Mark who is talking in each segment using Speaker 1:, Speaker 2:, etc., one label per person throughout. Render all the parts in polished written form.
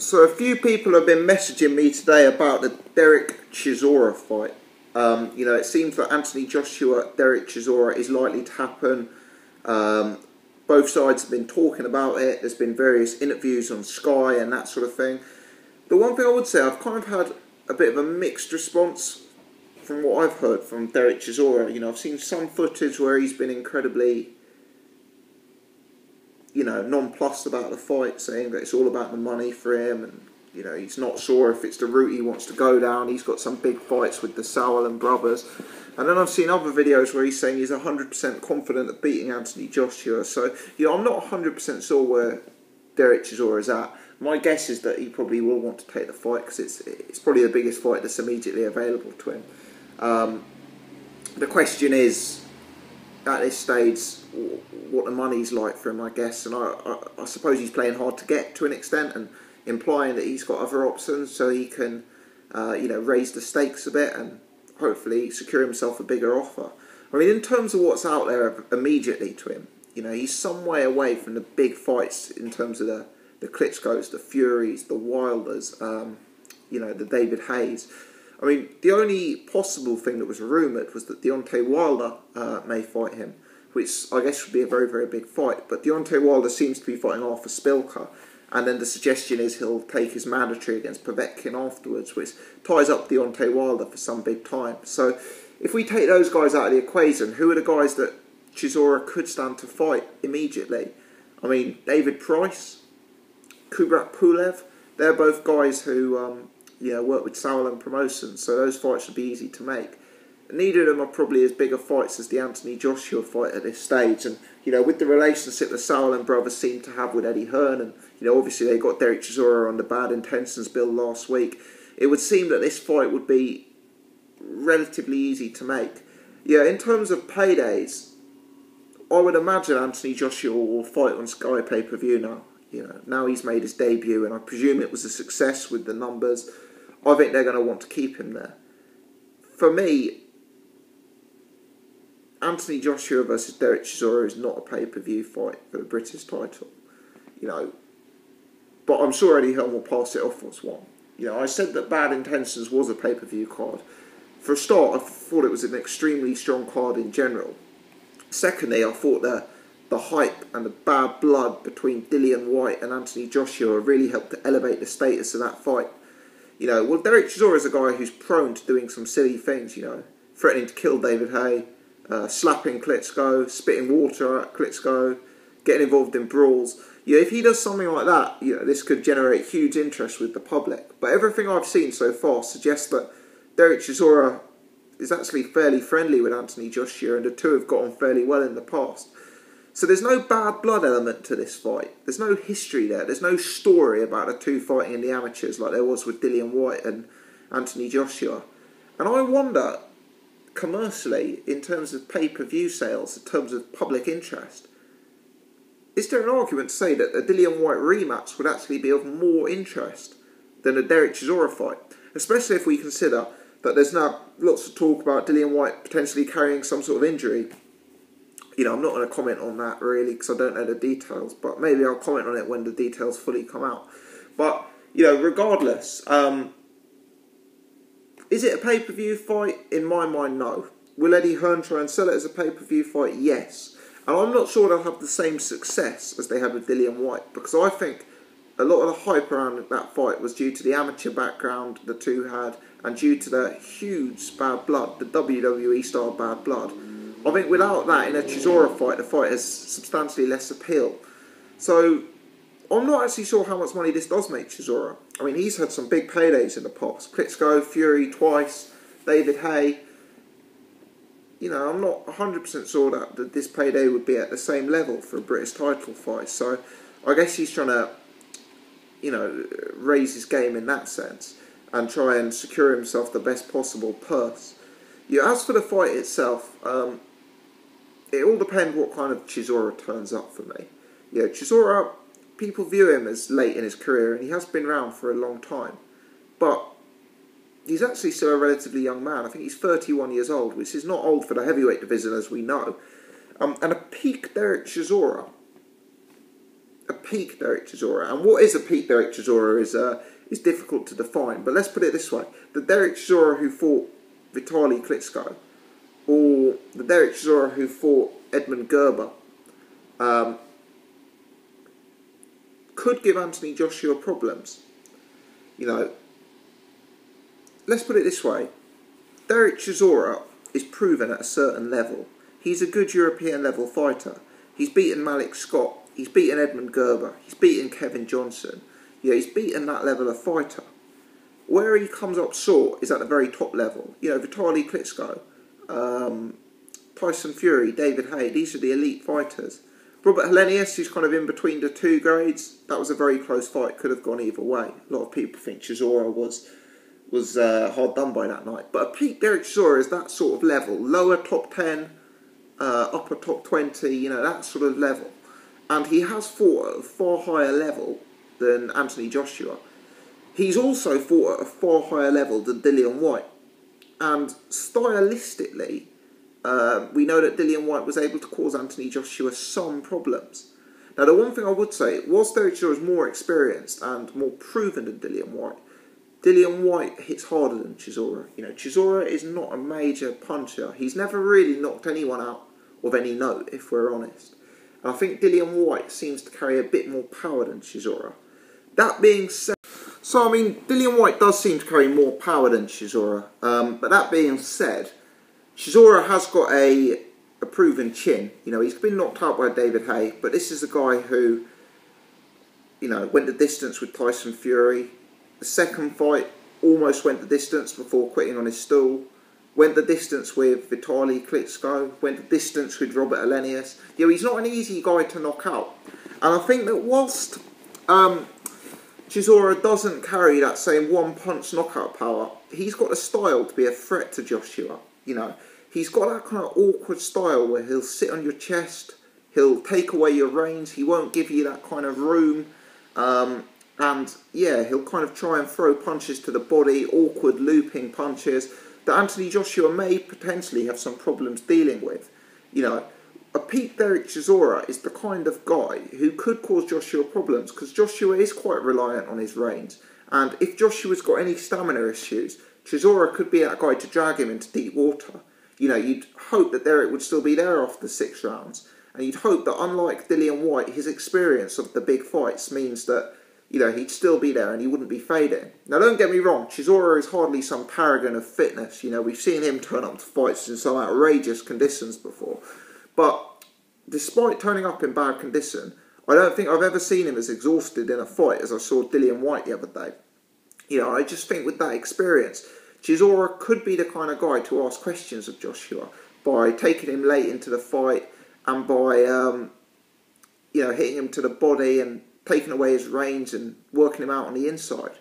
Speaker 1: So a few people have been messaging me today about the Dereck Chisora fight. You know, it seems that Anthony Joshua, Dereck Chisora is likely to happen. Both sides have been talking about it. There's been various interviews on Sky and that sort of thing. The one thing I would say, I've kind of had a bit of a mixed response from what I've heard from Dereck Chisora. You know, I've seen some footage where he's been incredibly, you know, nonplussed about the fight, saying that it's all about the money for him, and you know, he's not sure if it's the route he wants to go down. He's got some big fights with the Sauerland brothers. And then I've seen other videos where he's saying he's 100% confident of beating Anthony Joshua. So, you know, I'm not 100% sure where Dereck Chisora is at. My guess is that he probably will want to take the fight because it's probably the biggest fight that's immediately available to him. The question is, at this stage, what the money's like for him, I guess. And I suppose he's playing hard to get to an extent, and implying that he's got other options so he can, you know, raise the stakes a bit and hopefully secure himself a bigger offer. I mean, in terms of what's out there immediately to him, you know, he's some way away from the big fights in terms of the Klitschko's, the Furies, the Wilders, you know, the David Hayes. I mean, the only possible thing that was rumoured was that Deontay Wilder may fight him, which I guess would be a very, very big fight. But Deontay Wilder seems to be fighting Arthur Spilka, and then the suggestion is he'll take his mandatory against Povetkin afterwards, which ties up Deontay Wilder for some big time. So if we take those guys out of the equation, who are the guys that Chisora could stand to fight immediately? I mean, David Price, Kubrat Pulev, they're both guys who you know, work with Sauerland Promotions, so those fights would be easy to make. Neither of them are probably as big a fights as the Anthony Joshua fight at this stage. And, you know, with the relationship the Sauerland brothers seem to have with Eddie Hearn, and, you know, obviously they got Dereck Chisora on the Bad Intentions bill last week, it would seem that this fight would be relatively easy to make. Yeah, in terms of paydays, I would imagine Anthony Joshua will fight on Sky pay-per-view now. You know, now he's made his debut, and I presume it was a success with the numbers. I think they're going to want to keep him there. For me, Anthony Joshua versus Dereck Chisora is not a pay-per-view fight for the British title. You know, but I'm sure Eddie Hearn will pass it off as one. You know, I said that Bad Intentions was a pay-per-view card. For a start, I thought it was an extremely strong card in general. Secondly, I thought the hype and the bad blood between Dillian Whyte and Anthony Joshua really helped to elevate the status of that fight. You know, well, Dereck Chisora is a guy who's prone to doing some silly things, you know, threatening to kill David Haye, slapping Klitschko, spitting water at Klitschko, getting involved in brawls. You know, if he does something like that, you know, this could generate huge interest with the public. But everything I've seen so far suggests that Dereck Chisora is actually fairly friendly with Anthony Joshua, and the two have got on fairly well in the past. So there's no bad blood element to this fight. There's no history there. There's no story about the two fighting in the amateurs like there was with Dillian Whyte and Anthony Joshua. And I wonder, commercially, in terms of pay-per-view sales, in terms of public interest, is there an argument to say that a Dillian Whyte rematch would actually be of more interest than a Dereck Chisora fight? Especially if we consider that there's now lots of talk about Dillian Whyte potentially carrying some sort of injury. You know, I'm not going to comment on that really because I don't know the details, but maybe I'll comment on it when the details fully come out. But, you know, regardless, is it a pay-per-view fight? In my mind, no. Will Eddie Hearn try and sell it as a pay-per-view fight? Yes. And I'm not sure they'll have the same success as they had with Dillian Whyte, because I think a lot of the hype around that fight was due to the amateur background the two had, and due to the huge bad blood, the WWE-style bad blood. I think without that, in a Chisora fight, the fight has substantially less appeal. So, I'm not actually sure how much money this does make Chisora. I mean, he's had some big paydays in the past. Klitschko, Fury, twice, David Haye. You know, I'm not 100% sure that this payday would be at the same level for a British title fight. So, I guess he's trying to, you know, raise his game in that sense and try and secure himself the best possible purse. Yeah, as for the fight itself, it all depends what kind of Chisora turns up for me. Yeah, Chisora, people view him as late in his career, and he has been around for a long time. But he's actually still a relatively young man. I think he's 31 years old, which is not old for the heavyweight division, as we know. And a peak Dereck Chisora a peak Dereck Chisora. And what is a peak Dereck Chisora is difficult to define. But let's put it this way. The Dereck Chisora who fought Vitaly Klitschko, or the Dereck Chisora who fought Edmund Gerber, could give Anthony Joshua problems. You know, let's put it this way. Dereck Chisora is proven at a certain level. He's a good European level fighter. He's beaten Malik Scott. He's beaten Edmund Gerber. He's beaten Kevin Johnson. Yeah, he's beaten that level of fighter. Where he comes up short is at the very top level. You know, Vitaly Klitschko, Tyson Fury, David Haye, these are the elite fighters. Robert Helenius, who's kind of in between the two grades, that was a very close fight, could have gone either way. A lot of people think Chisora was hard done by that night. But a peak Dereck Chisora is that sort of level. Lower top 10, upper top 20, you know, that sort of level. And he has fought at a far higher level than Anthony Joshua. He's also fought at a far higher level than Dillian Whyte. And stylistically, we know that Dillian Whyte was able to cause Anthony Joshua some problems. Now, the one thing I would say, whilst Dereck Chisora is more experienced and more proven than Dillian Whyte hits harder than Chisora. You know, Chisora is not a major puncher. He's never really knocked anyone out of any note, if we're honest. And I think Dillian Whyte seems to carry a bit more power than Chisora. That being said, so I mean, Dillian Whyte does seem to carry more power than Chisora. But that being said, Chisora has got a proven chin. You know, he's been knocked out by David Haye, but this is a guy who, you know, went the distance with Tyson Fury. The second fight almost went the distance before quitting on his stool. Went the distance with Vitaly Klitschko. Went the distance with Robert Helenius. You know, he's not an easy guy to knock out. And I think that whilst Chisora doesn't carry that same one-punch knockout power, he's got a style to be a threat to Joshua. You know, he's got that kind of awkward style where he'll sit on your chest, he'll take away your range, he won't give you that kind of room. And yeah, he'll kind of try and throw punches to the body, awkward looping punches that Anthony Joshua may potentially have some problems dealing with. You know, a peak Dereck Chisora is the kind of guy who could cause Joshua problems because Joshua is quite reliant on his range. And if Joshua's got any stamina issues, Chisora could be that guy to drag him into deep water. You know, you'd hope that Dereck would still be there after 6 rounds. And you'd hope that unlike Dillian Whyte, his experience of the big fights means that, you know, he'd still be there and he wouldn't be fading. Now, don't get me wrong, Chisora is hardly some paragon of fitness. You know, we've seen him turn up to fights in some outrageous conditions before. But despite turning up in bad condition, I don't think I've ever seen him as exhausted in a fight as I saw Dillian Whyte the other day. You know, I just think with that experience, Chisora could be the kind of guy to ask questions of Joshua by taking him late into the fight and by, you know, hitting him to the body and taking away his range and working him out on the inside.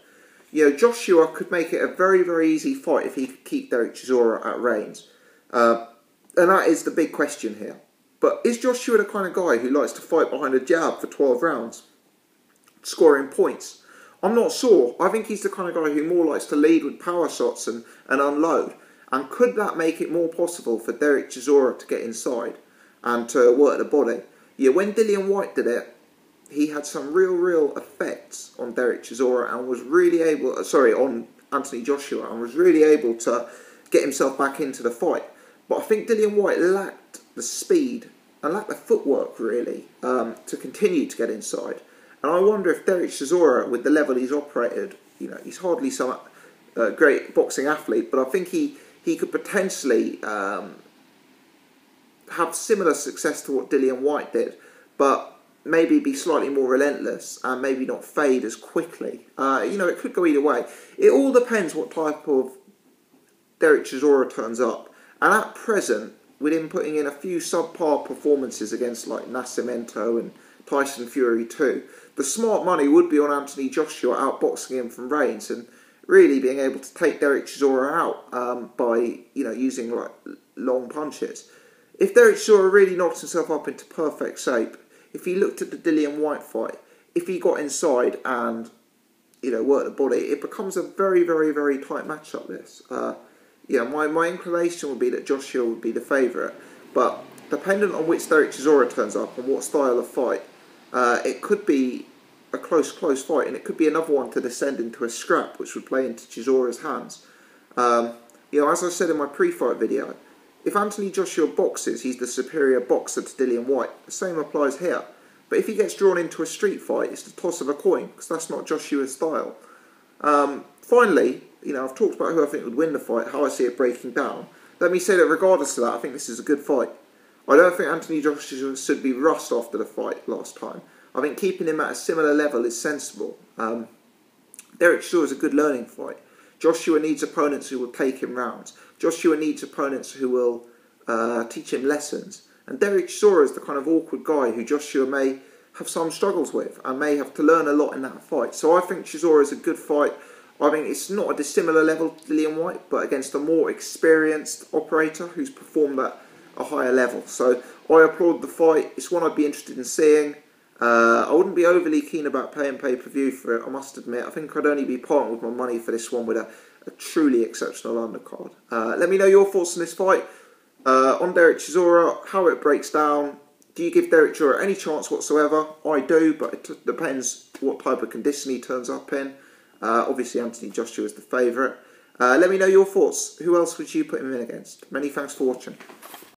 Speaker 1: You know, Joshua could make it a very, very easy fight if he could keep Dereck Chisora at range. And that is the big question here. But is Joshua the kind of guy who likes to fight behind a jab for 12 rounds, scoring points? I'm not sure. I think he's the kind of guy who more likes to lead with power shots and unload. And could that make it more possible for Dereck Chisora to get inside and to work the body? Yeah, when Dillian Whyte did it, he had some real effects on Dereck Chisora and was really able, on Anthony Joshua, and was really able to get himself back into the fight. But I think Dillian Whyte lacked the speed and lacked the footwork, really, to continue to get inside. And I wonder if Dereck Chisora, with the level he's operated, you know, he's hardly some great boxing athlete, but I think he could potentially have similar success to what Dillian Whyte did, but maybe be slightly more relentless and maybe not fade as quickly. You know, it could go either way. It all depends what type of Dereck Chisora turns up. And at present, with him putting in a few subpar performances against like Nascimento and Tyson Fury too, the smart money would be on Anthony Joshua outboxing him from range and really being able to take Dereck Chisora out by, you know, using like long punches. If Dereck Chisora really knocks himself up into perfect shape, if he looked at the Dillian Whyte fight, if he got inside and, you know, worked the body, it becomes a very tight matchup, this. Yeah, my inclination would be that Joshua would be the favourite, but dependent on which Dereck Chisora turns up and what style of fight, it could be a close fight, and it could be another one to descend into a scrap, which would play into Chisora's hands. As I said in my pre-fight video, if Anthony Joshua boxes, he's the superior boxer to Dillian Whyte. The same applies here. But if he gets drawn into a street fight, it's the toss of a coin, because that's not Joshua's style. Finally, I've talked about who I think would win the fight, how I see it breaking down. Let me say that regardless of that, I think this is a good fight. I don't think Anthony Joshua should be rushed after the fight last time. I think keeping him at a similar level is sensible. Dereck Chisora is a good learning fight. Joshua needs opponents who will take him rounds. Joshua needs opponents who will teach him lessons. And Dereck Chisora is the kind of awkward guy who Joshua may have some struggles with and may have to learn a lot in that fight. So I think Chisora is a good fight. I mean, it's not a dissimilar level to Dillian Whyte, but against a more experienced operator who's performed at a higher level. So I applaud the fight. It's one I'd be interested in seeing. I wouldn't be overly keen about paying pay-per-view for it, I must admit. I think I'd only be parting with my money for this one with a truly exceptional undercard. Let me know your thoughts on this fight. On Dereck Chisora, how it breaks down. Do you give Dereck Chisora any chance whatsoever? I do, but it depends what type of condition he turns up in. Obviously, Anthony Joshua is the favourite. Let me know your thoughts. Who else would you put him in against? Many thanks for watching.